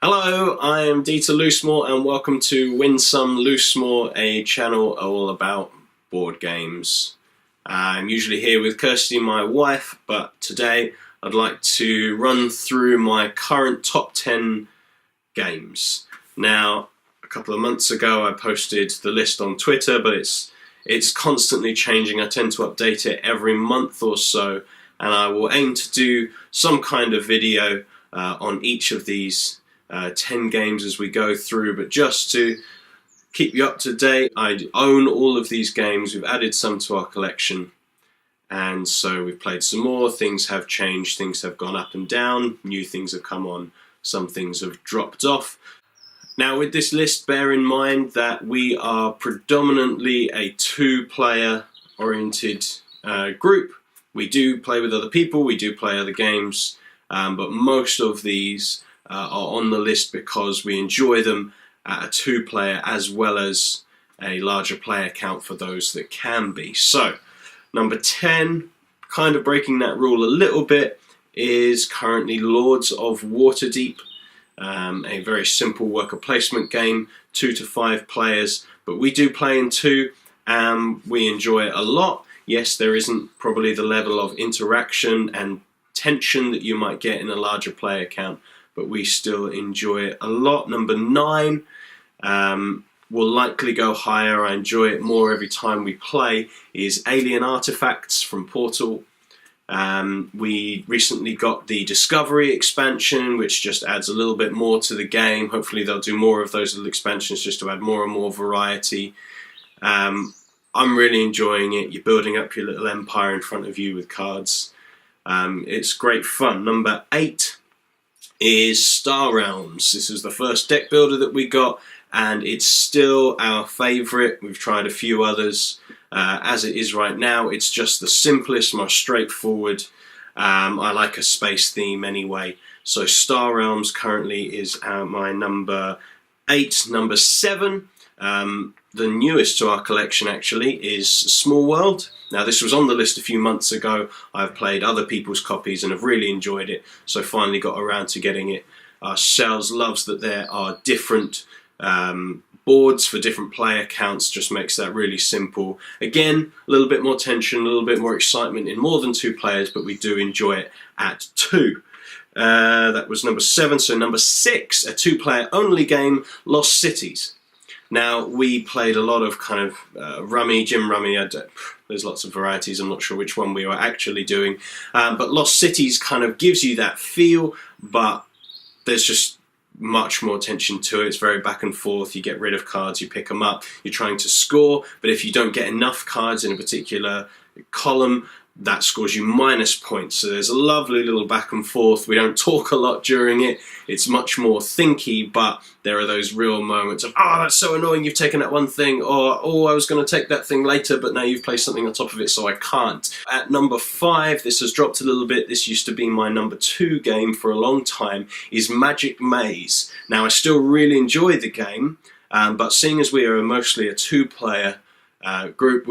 Hello, I am Dieter Loosemore and welcome to Win Some Loosemore, a channel all about board games. I'm usually here with Kirsty, my wife, but today I'd like to run through my current top 10 games. Now, a couple of months ago I posted the list on Twitter, but it's constantly changing. I tend to update it every month or so, and I will aim to do some kind of video on each of these 10 games as we go through. But just to keep you up to date, I own all of these games. We've added some to our collection, and so we've played some more. Things have changed, things have gone up and down, new things have come on, some things have dropped off. Now, with this list, bear in mind that we are predominantly a two-player oriented group. We do play with other people, we do play other games, but most of these are on the list because we enjoy them at a two-player as well as a larger player count for those that can be. So, number 10, kind of breaking that rule a little bit, is currently Lords of Waterdeep. A very simple worker placement game, 2 to 5 players, but we do play in two and we enjoy it a lot. Yes, there isn't probably the level of interaction and tension that you might get in a larger player count, but we still enjoy it a lot. Number 9 will likely go higher. I enjoy it more every time we play, is Alien Artifacts from Portal. We recently got the Discovery expansion, which just adds a little bit more to the game. Hopefully they'll do more of those little expansions just to add more and more variety. I'm really enjoying it. You're building up your little empire in front of you with cards. It's great fun. Number 8 is Star Realms. This is the first deck builder that we got, and it's still our favourite. We've tried a few others. As it is right now, it's just the simplest, most straightforward. I like a space theme anyway. So Star Realms currently is my number 8. Number 7, the newest to our collection actually, is Small World. Now, this was on the list a few months ago. I've played other people's copies and have really enjoyed it, so finally got around to getting it ourselves. Loves that there are different boards for different player counts, just makes that really simple. Again, a little bit more tension, a little bit more excitement in more than 2 players, but we do enjoy it at 2. That was number 7. So number 6, a 2-player only game, Lost Cities. Now, we played a lot of kind of rummy, Jim Rummy. There's lots of varieties. I'm not sure which one we were actually doing. But Lost Cities kind of gives you that feel, but there's just much more tension to it. It's very back and forth. You get rid of cards, you pick them up, you're trying to score, but if you don't get enough cards in a particular column, that scores you minus points. So there's a lovely little back and forth. We don't talk a lot during it. It's much more thinky, but there are those real moments of, oh, that's so annoying, you've taken that one thing, or, oh, I was going to take that thing later, but now you've placed something on top of it, so I can't. At number 5, this has dropped a little bit. This used to be my number 2 game for a long time, is Magic Maze. Now, I still really enjoy the game, but seeing as we are mostly a 2-player group,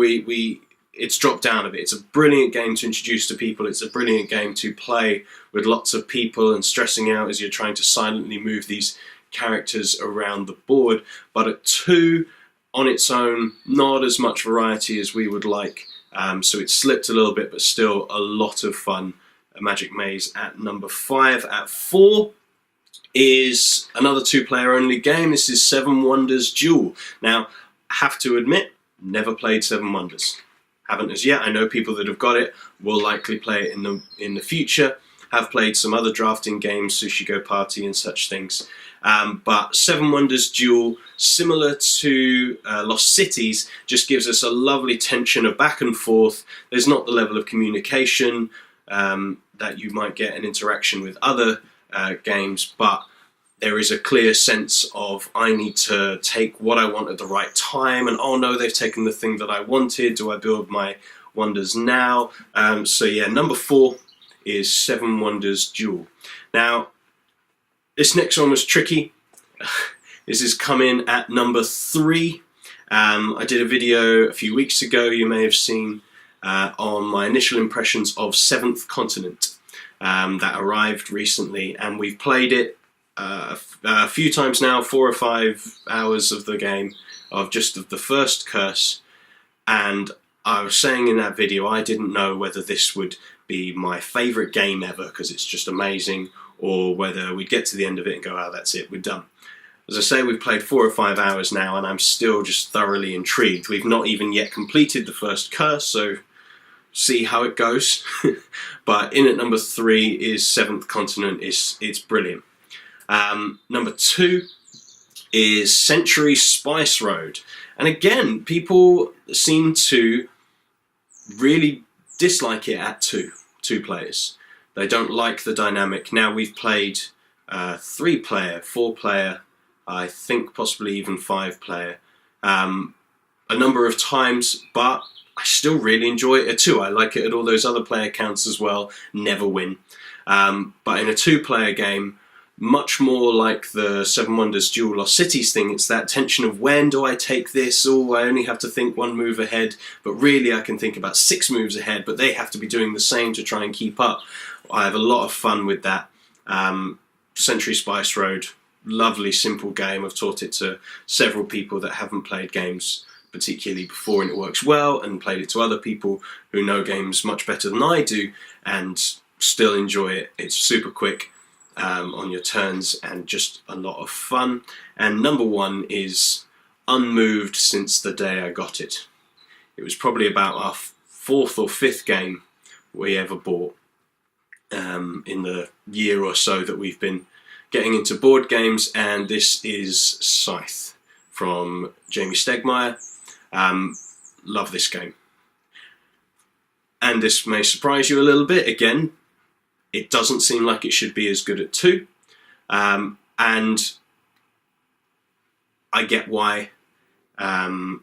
it's dropped down a bit. It's a brilliant game to introduce to people. It's a brilliant game to play with lots of people and stressing out as you're trying to silently move these characters around the board. But at 2, on its own, not as much variety as we would like. So it's slipped a little bit, but still a lot of fun. A Magic Maze at number 5. At 4 is another 2-player only game. This is 7 Wonders Duel. Now, I have to admit, never played 7 Wonders. Haven't as yet. I know people that have got it, will likely play it in the future. Have played some other drafting games, Sushi Go Party and such things. But 7 Wonders Duel, similar to Lost Cities, just gives us a lovely tension of back and forth. There's not the level of communication that you might get in interaction with other games, but there is a clear sense of, I need to take what I want at the right time, and oh no, they've taken the thing that I wanted. Do I build my wonders now? So yeah, number 4 is 7 Wonders Duel. Now, this next one was tricky. This has come in at number 3. I did a video a few weeks ago, you may have seen, on my initial impressions of Seventh Continent. That arrived recently, and we've played it a few times now, 4 or 5 hours of the game, of the first curse, and I was saying in that video I didn't know whether this would be my favourite game ever because it's just amazing, or whether we'd get to the end of it and go, oh, that's it, we're done. As I say, we've played 4 or 5 hours now and I'm still just thoroughly intrigued. We've not even yet completed the first curse, so see how it goes. But in at number 3 is Seventh Continent. It's brilliant. Number 2 is Century Spice Road. And again, people seem to really dislike it at two players. They don't like the dynamic. Now we've played 3-player, 4-player, I think possibly even 5-player a number of times, but I still really enjoy it at 2. I like it at all those other player counts as well. Never win. But in a 2-player game, much more like the Seven Wonders Duel or Cities thing, it's that tension of when do I take this? Oh, I only have to think 1 move ahead, but really I can think about 6 moves ahead, but they have to be doing the same to try and keep up. I have a lot of fun with that. Century Spice Road, lovely, simple game. I've taught it to several people that haven't played games particularly before, and it works well, and played it to other people who know games much better than I do and still enjoy it. It's super quick on your turns and just a lot of fun. And number 1 is unmoved since the day I got it. It was probably about our 4th or 5th game we ever bought in the year or so that we've been getting into board games, and this is Scythe from Jamie Stegmaier. Love this game. And this may surprise you a little bit. Again, it doesn't seem like it should be as good at 2. And I get why. The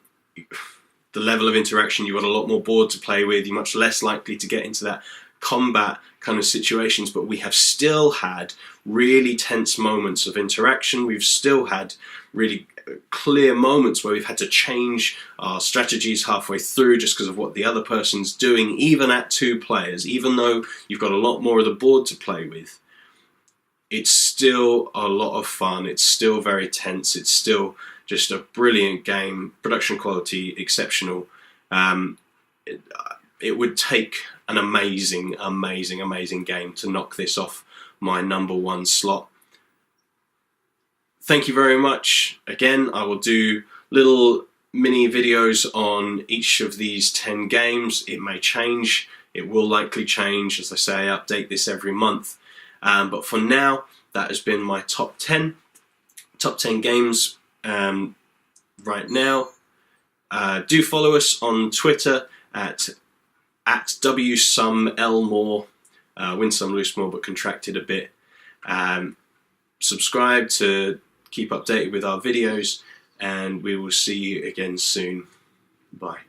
level of interaction, you've got a lot more board to play with, you're much less likely to get into that combat kind of situations, but we have still had really tense moments of interaction. We've still had really clear moments where we've had to change our strategies halfway through just because of what the other person's doing, even at 2 players. Even though you've got a lot more of the board to play with, it's still a lot of fun. It's still very tense. It's still just a brilliant game. Production quality exceptional. It would take an amazing game to knock this off my number 1 slot. Thank you very much. Again, I will do little mini videos on each of these 10 games. It may change. It will likely change. As I say, I update this every month. But for now, that has been my top 10 games right now. Do follow us on Twitter at WSumLmore, win some, lose more, but contracted a bit. Subscribe to keep updated with our videos, and we will see you again soon. Bye.